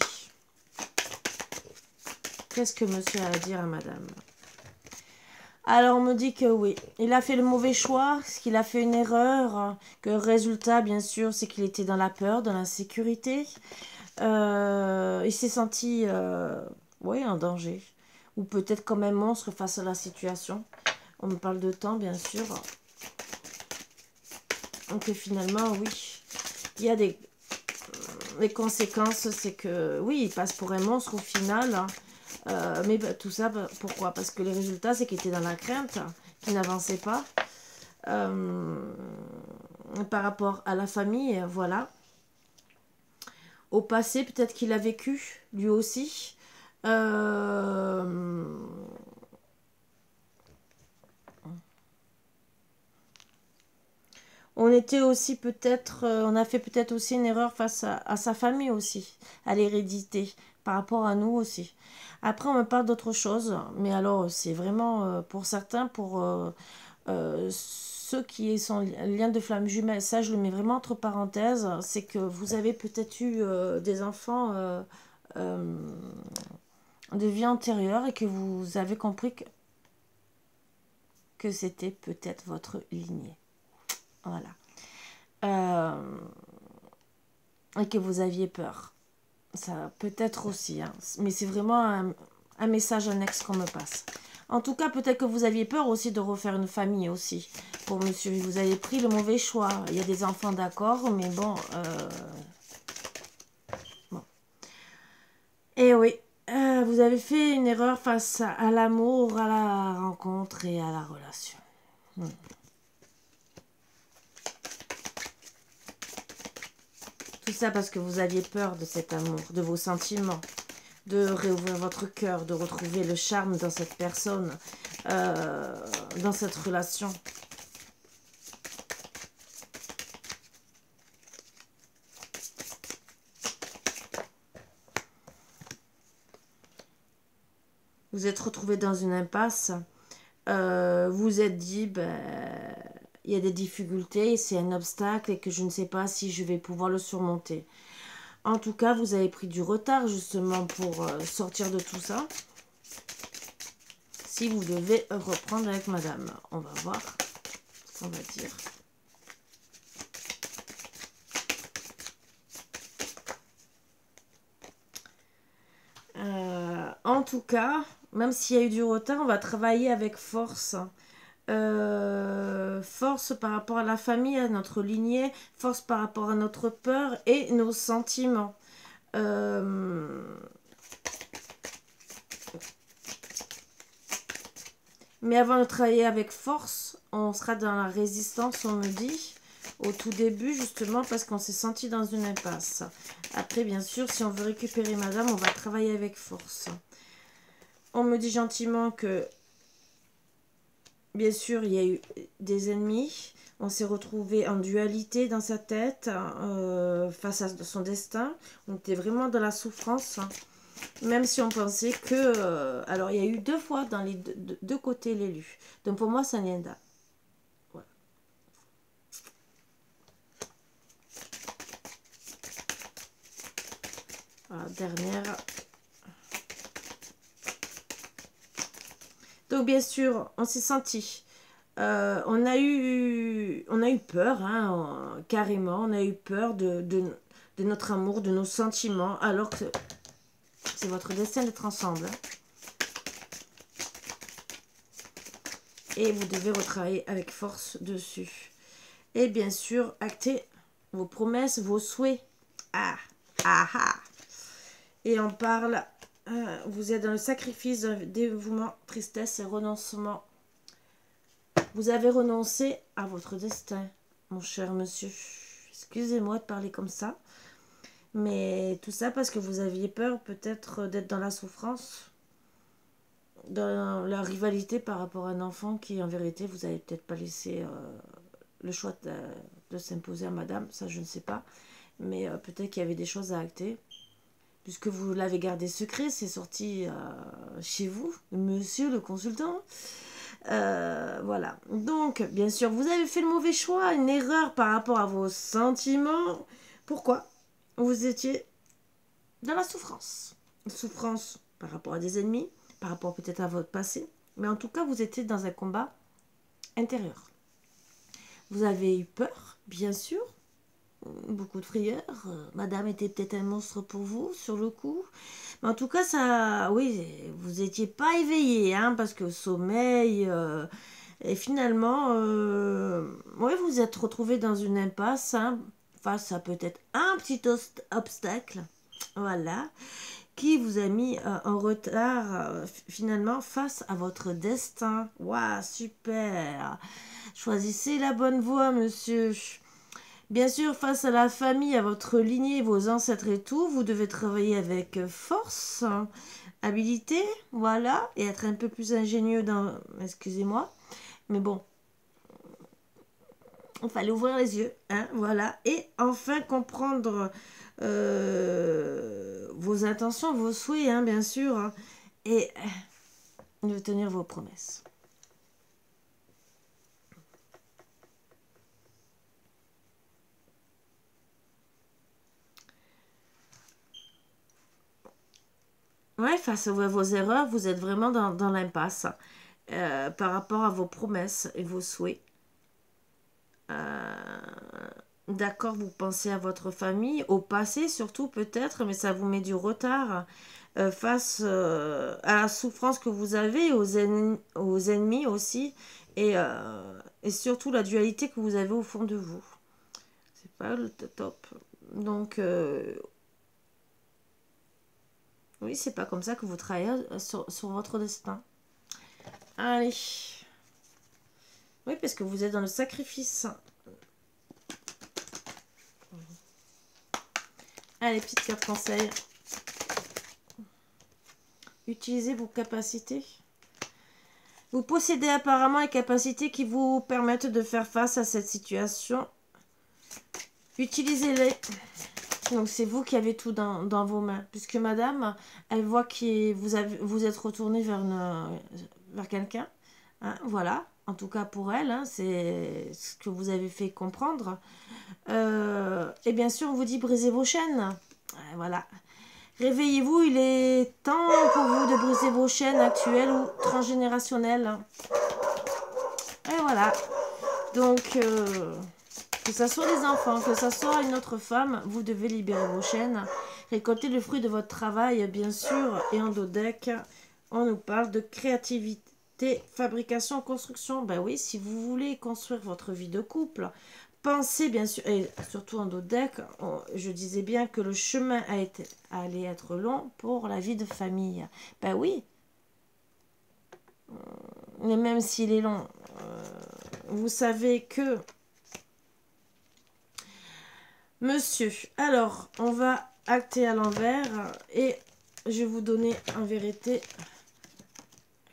Qu'est-ce que monsieur a à dire à madame? Alors, on me dit que oui, il a fait le mauvais choix, qu'il a fait une erreur, que le résultat, bien sûr, c'est qu'il était dans la peur, dans l'insécurité. Il s'est senti, oui, en danger. Ou peut-être comme un monstre face à la situation. On me parle de temps, bien sûr. Donc finalement, oui, il y a des conséquences, c'est que, oui, il passe pour un monstre au final, hein. Mais bah, tout ça, bah, pourquoi? Parce que les résultats, c'est qu'il était dans la crainte, qu'il n'avançait pas. Par rapport à la famille, voilà. Au passé, peut-être qu'il a vécu, lui aussi. On était aussi peut-être, on a fait peut-être aussi une erreur face à sa famille aussi, à l'hérédité, par rapport à nous aussi. Après, on me parle d'autre chose, mais alors c'est vraiment pour certains, pour ceux qui sont liens de flamme jumelle, ça je le mets vraiment entre parenthèses, c'est que vous avez peut-être eu des enfants de vie antérieure et que vous avez compris que c'était peut-être votre lignée. Voilà. Et que vous aviez peur. Ça peut-être aussi, hein. Mais c'est vraiment un message annexe qu'on me passe. En tout cas, peut-être que vous aviez peur aussi de refaire une famille aussi. Pour monsieur, vous avez pris le mauvais choix. Il y a des enfants d'accord, mais bon. Bon. Et oui, vous avez fait une erreur face à l'amour, à la rencontre et à la relation. Tout ça parce que vous aviez peur de cet amour, de vos sentiments, de réouvrir votre cœur, de retrouver le charme dans cette personne, dans cette relation. Vous êtes retrouvé dans une impasse. Vous êtes dit, ben, il y a des difficultés, c'est un obstacle et que je ne sais pas si je vais pouvoir le surmonter. En tout cas, vous avez pris du retard justement pour sortir de tout ça. Si vous devez reprendre avec madame, on va voir ce qu'on va dire. En tout cas, même s'il y a eu du retard, on va travailler avec force. Force par rapport à la famille, à notre lignée, force par rapport à notre peur et nos sentiments. Mais avant de travailler avec force, on sera dans la résistance, on me dit, au tout début, justement, parce qu'on s'est senti dans une impasse. Après, bien sûr, si on veut récupérer madame, on va travailler avec force. On me dit gentiment que, bien sûr, il y a eu des ennemis. On s'est retrouvé en dualité dans sa tête, face à son destin. On était vraiment dans la souffrance. Même si on pensait que... alors, il y a eu 2 fois dans les deux côtés l'élu. Donc, pour moi, c'est un Yenda. Voilà. Voilà, dernière. Donc, bien sûr, on s'est senti... on a eu peur, hein, carrément. On a eu peur de notre amour, de nos sentiments, alors que c'est votre destin d'être ensemble. Et vous devez retravailler avec force dessus. Et bien sûr, acter vos promesses, vos souhaits. Ah, ah, ah. Et on parle, vous êtes dans le sacrifice, dévouement, tristesse et renoncement. Vous avez renoncé à votre destin, mon cher monsieur. Excusez-moi de parler comme ça. Mais tout ça parce que vous aviez peur peut-être d'être dans la souffrance, dans la rivalité par rapport à un enfant qui en vérité vous n'avez peut-être pas laissé le choix de s'imposer à madame, ça je ne sais pas. Mais peut-être qu'il y avait des choses à acter. Puisque vous l'avez gardé secret, c'est sorti chez vous, monsieur le consultant. Voilà. Donc, bien sûr, vous avez fait le mauvais choix, une erreur par rapport à vos sentiments. Pourquoi? Vous étiez dans la souffrance. Souffrance par rapport à des ennemis, par rapport peut-être à votre passé. Mais en tout cas, vous étiez dans un combat intérieur. Vous avez eu peur, bien sûr. Beaucoup de frayeur. Madame était peut-être un monstre pour vous, sur le coup. Mais en tout cas, ça, oui, vous n'étiez pas éveillé, hein, parce que sommeil, Et finalement, ouais, vous vous êtes retrouvé dans une impasse, hein, face à peut-être un petit obstacle, voilà, qui vous a mis en retard finalement face à votre destin. Waouh, super! Choisissez la bonne voie, monsieur. Bien sûr, face à la famille, à votre lignée, vos ancêtres et tout, vous devez travailler avec force, hein, habilité, voilà, et être un peu plus ingénieux dans... Excusez-moi, mais bon, il fallait ouvrir les yeux, hein, voilà, et enfin comprendre vos intentions, vos souhaits, hein, bien sûr, hein, et de tenir vos promesses. Ouais, face à vos erreurs, vous êtes vraiment dans l'impasse par rapport à vos promesses et vos souhaits. D'accord, vous pensez à votre famille, au passé surtout peut-être, mais ça vous met du retard face à la souffrance que vous avez, aux ennemis aussi, et surtout la dualité que vous avez au fond de vous. C'est pas le top. Donc, oui, c'est pas comme ça que vous travaillez sur votre destin. Allez. Oui, parce que vous êtes dans le sacrifice. Allez, petite carte conseil. Utilisez vos capacités. Vous possédez apparemment les capacités qui vous permettent de faire face à cette situation. Utilisez-les. Donc, c'est vous qui avez tout dans vos mains. Puisque madame, elle voit que vous êtes retourné vers quelqu'un. Hein, voilà. En tout cas pour elle, hein, c'est ce que vous avez fait comprendre. Et bien sûr, on vous dit brisez vos chaînes. Voilà. Réveillez-vous, il est temps pour vous de briser vos chaînes actuelles ou transgénérationnelles. Et voilà. Donc, que ce soit les enfants, que ce soit une autre femme, vous devez libérer vos chaînes. Récolter le fruit de votre travail, bien sûr. Et en dos deck, on nous parle de créativité, fabrication, construction. Ben oui, si vous voulez construire votre vie de couple, pensez bien sûr, et surtout en dos deck, je disais bien que le chemin allait être long pour la vie de famille. Ben oui, mais même s'il est long, vous savez que... Monsieur, alors, on va acter à l'envers et je vais vous donner en vérité,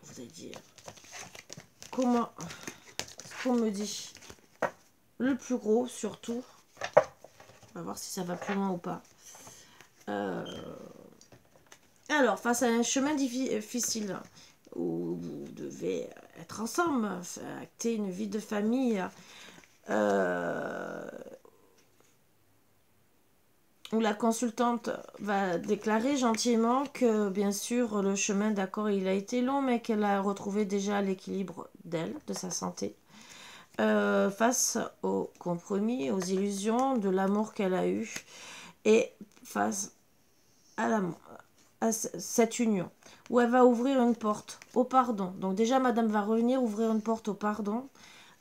vous allez dire, comment, ce qu'on me dit, le plus gros surtout, on va voir si ça va plus loin ou pas. Alors, face à un chemin difficile où vous devez être ensemble, acter une vie de famille, où la consultante va déclarer gentiment que, bien sûr, le chemin, d'accord, il a été long, mais qu'elle a retrouvé déjà l'équilibre d'elle, de sa santé, face aux compromis, aux illusions, de l'amour qu'elle a eu, et face à cette union, où elle va ouvrir une porte au pardon. Donc déjà, madame va revenir ouvrir une porte au pardon,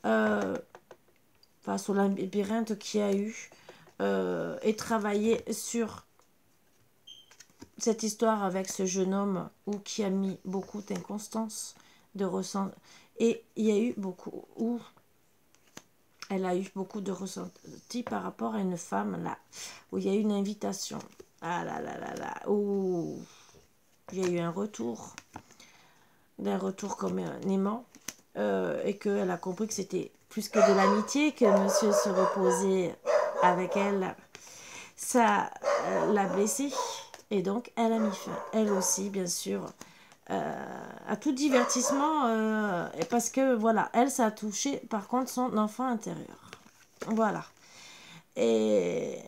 face au labyrinthe qu'il y a eu, et travailler sur cette histoire avec ce jeune homme où qui a mis beaucoup d'inconstance, de ressenti, et il y a eu beaucoup où elle a eu beaucoup de ressenti par rapport à une femme là où il y a eu une invitation, ah là là là là, où il y a eu un retour comme un aimant, et qu'elle a compris que c'était plus que de l'amitié, que monsieur se reposait avec elle, ça l'a blessée. Et donc, elle a mis fin, elle aussi, bien sûr, à tout divertissement, parce que, voilà, elle, ça a touché, par contre, son enfant intérieur. Voilà. Et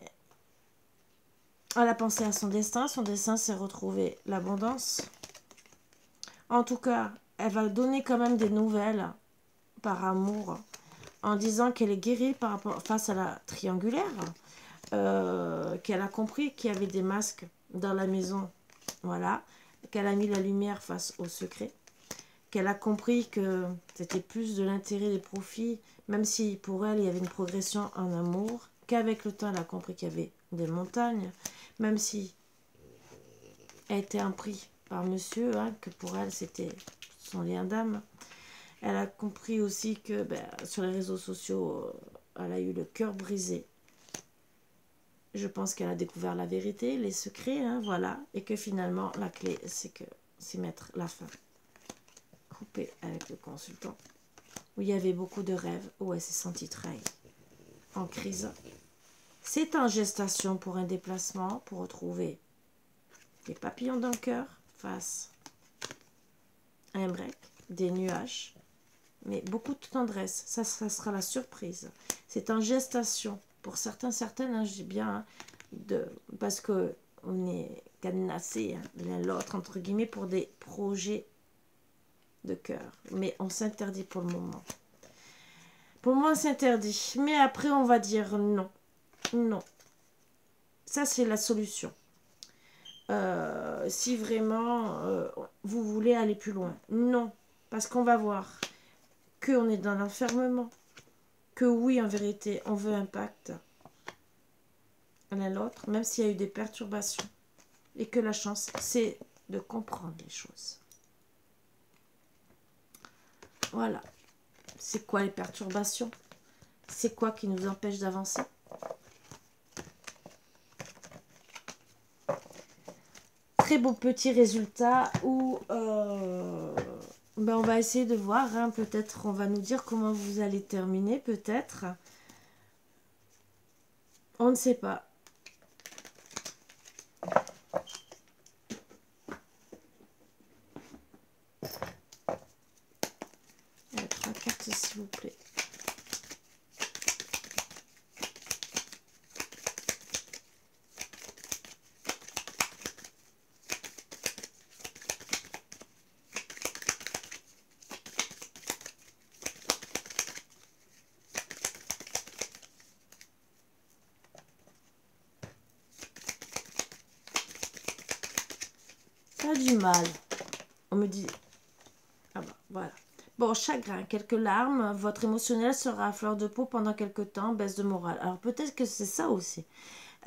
elle a pensé à son destin s'est retrouvé l'abondance. En tout cas, elle va donner quand même des nouvelles par amour, en disant qu'elle est guérie face à la triangulaire, qu'elle a compris qu'il y avait des masques dans la maison, voilà, qu'elle a mis la lumière face au secret, qu'elle a compris que c'était plus de l'intérêt des profits, même si pour elle, il y avait une progression en amour, qu'avec le temps, elle a compris qu'il y avait des montagnes, même si elle était impris par monsieur, hein, que pour elle, c'était son lien d'âme. Elle a compris aussi que sur les réseaux sociaux, elle a eu le cœur brisé. Je pense qu'elle a découvert la vérité, les secrets, hein, voilà. Et que finalement, la clé, c'est mettre la fin. Couper avec le consultant. Où il y avait beaucoup de rêves, où elle s'est sentie trahie. En crise. C'est en gestation pour un déplacement, pour retrouver des papillons dans le cœur face à un break, des nuages. Mais beaucoup de tendresse, ça sera la surprise. C'est en gestation. Pour certains, certaines, hein, je dis bien, hein, parce que on est cadenassés hein, l'un l'autre, entre guillemets, pour des projets de cœur. Mais on s'interdit pour le moment. Pour moi, on s'interdit. Mais après, on va dire non. Non. Ça, c'est la solution. Si vraiment, vous voulez aller plus loin. Non. Parce qu'on va voir qu'on est dans l'enfermement. Que oui, en vérité, on veut un pacte l'un à l'autre, même s'il y a eu des perturbations. Et que la chance, c'est de comprendre les choses. Voilà. C'est quoi les perturbations? C'est quoi qui nous empêche d'avancer? Très beau petit résultat où on va essayer de voir. Hein, peut-être on va nous dire comment vous allez terminer. Peut-être. On ne sait pas. Trois cartes s'il vous plaît. Pas du mal. On me dit... Ah bah, voilà. Bon, chagrin, quelques larmes. Votre émotionnel sera à fleur de peau pendant quelques temps. Baisse de morale. Alors peut-être que c'est ça aussi.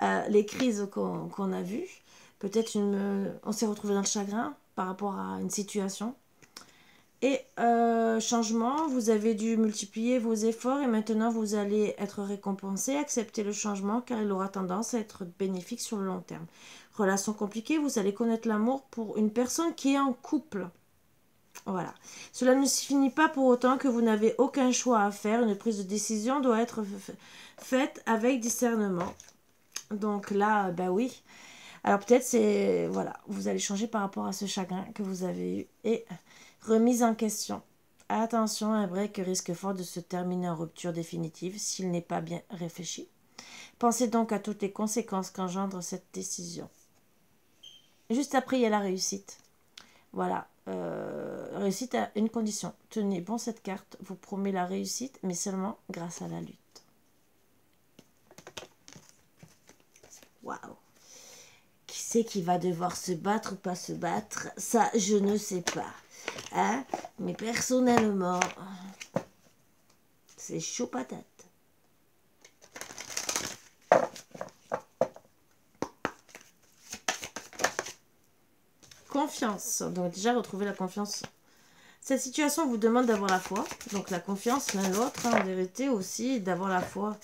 Les crises qu'on a vues. Peut-être on s'est retrouvé dans le chagrin par rapport à une situation. Et changement, vous avez dû multiplier vos efforts et maintenant vous allez être récompensé. Acceptez le changement car il aura tendance à être bénéfique sur le long terme. Relation compliquée, vous allez connaître l'amour pour une personne qui est en couple. Voilà. Cela ne signifie pas pour autant que vous n'avez aucun choix à faire. Une prise de décision doit être faite avec discernement. Donc là, oui. Alors peut-être c'est... Voilà, vous allez changer par rapport à ce chagrin que vous avez eu. Et remise en question. Attention, un break risque fort de se terminer en rupture définitive s'il n'est pas bien réfléchi. Pensez donc à toutes les conséquences qu'engendre cette décision. Juste après, il y a la réussite. Voilà. Réussite à une condition. Tenez bon cette carte, vous promet la réussite, mais seulement grâce à la lutte. Waouh! Qui c'est qui va devoir se battre ou pas se battre? Ça, je ne sais pas. Hein? Mais personnellement, c'est chaud patate. Confiance. Donc déjà, retrouver la confiance. Cette situation vous demande d'avoir la foi. Donc la confiance l'un l'autre, hein, en vérité aussi, d'avoir la foi.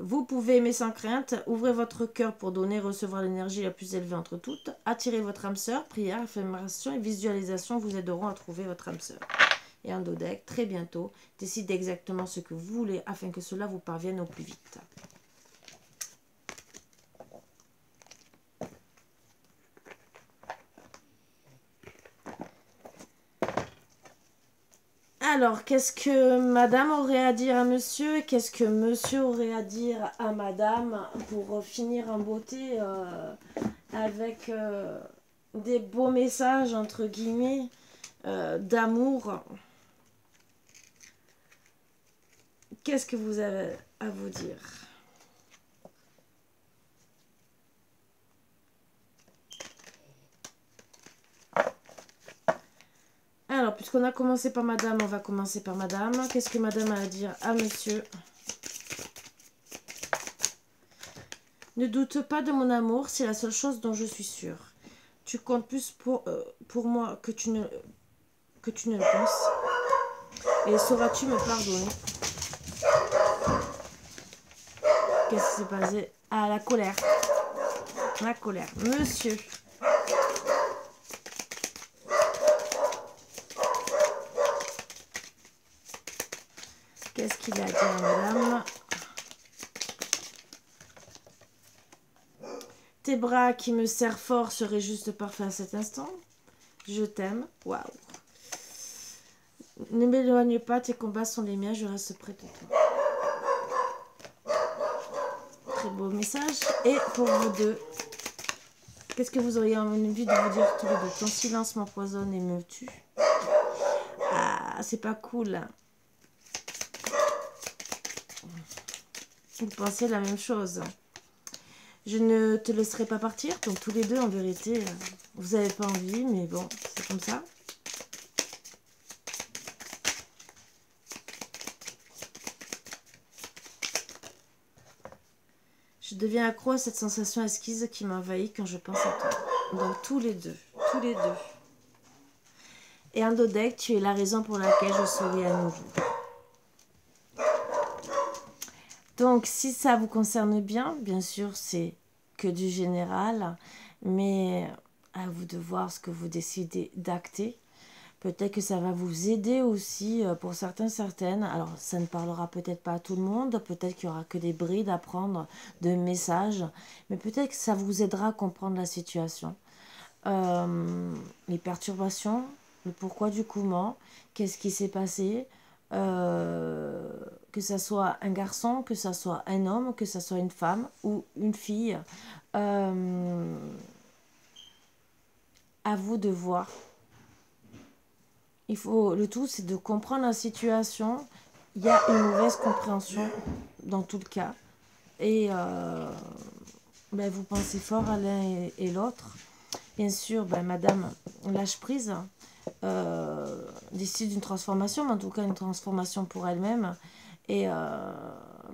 Vous pouvez aimer sans crainte. Ouvrez votre cœur pour donner et recevoir l'énergie la plus élevée entre toutes. Attirez votre âme sœur. Prière, affirmation et visualisation vous aideront à trouver votre âme sœur. Et un dos deck, très bientôt, décidez exactement ce que vous voulez afin que cela vous parvienne au plus vite. Alors, qu'est-ce que madame aurait à dire à monsieur? Qu'est-ce que monsieur aurait à dire à madame pour finir en beauté avec des beaux messages, entre guillemets, d'amour? Qu'est-ce que vous avez à vous dire? Alors, Alors, puisqu'on a commencé par madame, on va commencer par madame. Qu'est-ce que madame a à dire à monsieur? Ne doute pas de mon amour, c'est la seule chose dont je suis sûre. Tu comptes plus pour moi que tu ne le penses. Et sauras-tu me pardonner? Qu'est-ce qui s'est passé? Ah, la colère. La colère. Monsieur. Qu'est-ce qu'il a dit à madame? Tes bras qui me serrent fort seraient juste parfaits à cet instant. Je t'aime. Waouh. Ne m'éloigne pas, tes combats sont les miens, je reste près de toi. Très beau message. Et pour vous deux, qu'est-ce que vous auriez envie de vous dire tous les deux? Ton silence m'empoisonne et me tue. Ah, c'est pas cool. Vous pensez la même chose. Je ne te laisserai pas partir. Donc tous les deux, en vérité, vous n'avez pas envie, mais bon, c'est comme ça. Je deviens accro à cette sensation esquisse qui m'envahit quand je pense à toi. Donc tous les deux, tous les deux. Et Andodek, tu es la raison pour laquelle je souris à nouveau. Donc si ça vous concerne bien sûr c'est que du général, mais à vous de voir ce que vous décidez d'acter. Peut-être que ça va vous aider aussi pour certains, certaines. Alors, ça ne parlera peut-être pas à tout le monde. Peut-être qu'il n'y aura que des brides à prendre de messages. Mais peut-être que ça vous aidera à comprendre la situation. Les perturbations, le pourquoi du comment, qu'est-ce qui s'est passé. Que ça soit un garçon, que ça soit un homme, que ça soit une femme ou une fille. À vous de voir. Le tout, c'est de comprendre la situation. Il y a une mauvaise compréhension dans tout le cas. Et vous pensez fort à l'un et l'autre. Bien sûr, madame, lâche prise. Décide d'une transformation, mais en tout cas une transformation pour elle-même. Et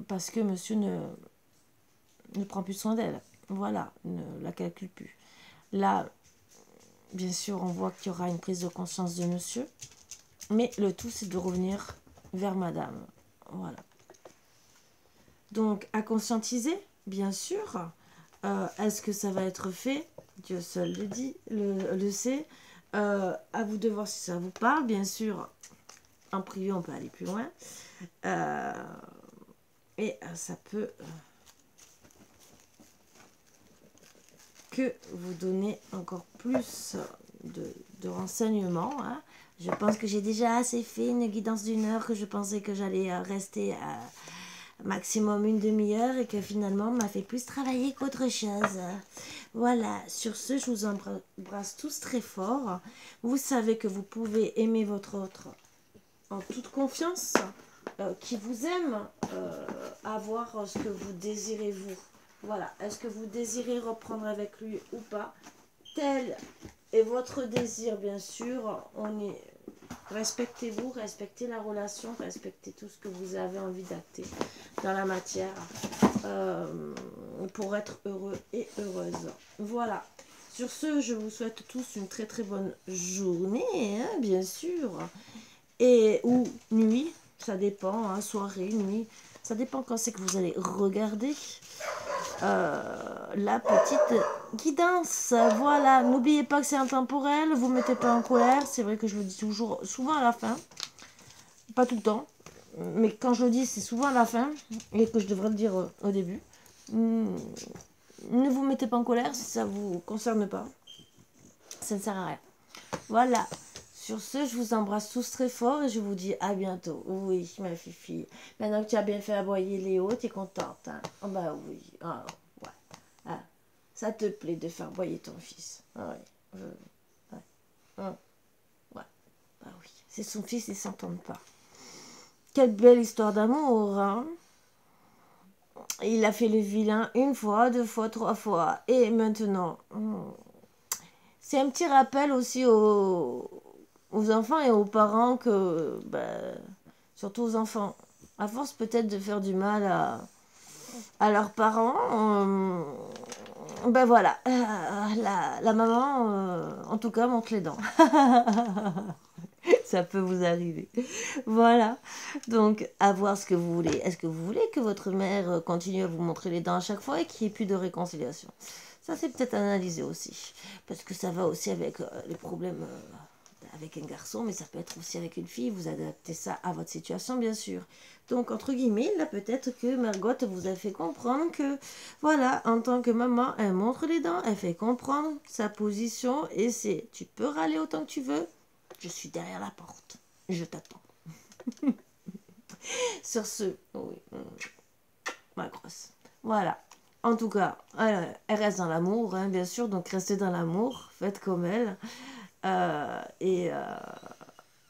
parce que monsieur ne prend plus soin d'elle. Voilà, ne la calcule plus. Là, bien sûr, on voit qu'il y aura une prise de conscience de monsieur. Mais le tout, c'est de revenir vers madame. Voilà. Donc, à conscientiser, bien sûr. Est-ce que ça va être fait? Dieu seul le dit, le sait. À vous de voir si ça vous parle. Bien sûr, en privé, on peut aller plus loin. Et ça peut que vous donner encore plus de renseignements. Hein. Je pense que j'ai déjà assez fait une guidance d'une heure, que je pensais que j'allais rester à maximum une demi-heure et que finalement on m'a fait plus travailler qu'autre chose. Voilà, sur ce, je vous embrasse tous très fort. Vous savez que vous pouvez aimer votre autre en toute confiance, qui vous aime, avoir ce que vous désirez vous. Voilà, est-ce que vous désirez reprendre avec lui ou pas? Tel est votre désir, bien sûr. Respectez-vous, respectez la relation, respectez tout ce que vous avez envie d'acter dans la matière pour être heureux et heureuse. Voilà. Sur ce, je vous souhaite tous une très très bonne journée, hein, bien sûr. Ou nuit, ça dépend, hein, soirée, nuit. Ça dépend quand c'est que vous allez regarder la petite guidance. Voilà, n'oubliez pas que c'est intemporel, vous ne mettez pas en colère. C'est vrai que je le dis toujours, souvent à la fin. Pas tout le temps, mais quand je le dis, c'est souvent à la fin, et que je devrais le dire au début. Ne vous mettez pas en colère si ça ne vous concerne pas. Ça ne sert à rien. Voilà. Sur ce, je vous embrasse tous très fort et je vous dis à bientôt. Oui, ma fifi. Maintenant que tu as bien fait aboyer Léo, tu es contente. Hein? Oh bah oui. Oh, ouais. Ah, ça te plaît de faire aboyer ton fils. Ah, oui. Ouais. Ouais. Bah oui. C'est son fils, ils ne s'entendent pas. Quelle belle histoire d'amour. Hein? Il a fait le vilain une fois, deux fois, trois fois. Et maintenant... C'est un petit rappel aussi aux enfants et aux parents que, surtout aux enfants, à force peut-être de faire du mal à leurs parents, voilà, la maman, en tout cas, monte les dents. Ça peut vous arriver. Voilà. Donc, à voir ce que vous voulez. Est-ce que vous voulez que votre mère continue à vous montrer les dents à chaque fois et qu'il n'y ait plus de réconciliation? Ça, c'est peut-être analysé aussi. Parce que ça va aussi avec les problèmes avec un garçon, mais ça peut être aussi avec une fille. Vous adaptez ça à votre situation, bien sûr. Donc, entre guillemets, là, peut-être que Margot vous a fait comprendre que, voilà, en tant que maman, elle montre les dents, elle fait comprendre sa position et c'est, tu peux râler autant que tu veux, je suis derrière la porte, je t'attends. Sur ce, oui, ma grosse. Voilà. En tout cas, elle reste dans l'amour, hein, bien sûr, donc restez dans l'amour, faites comme elle.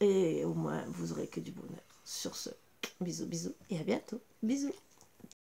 Et au moins, vous aurez que du bonheur. Sur ce, bisous, bisous, et à bientôt. Bisous.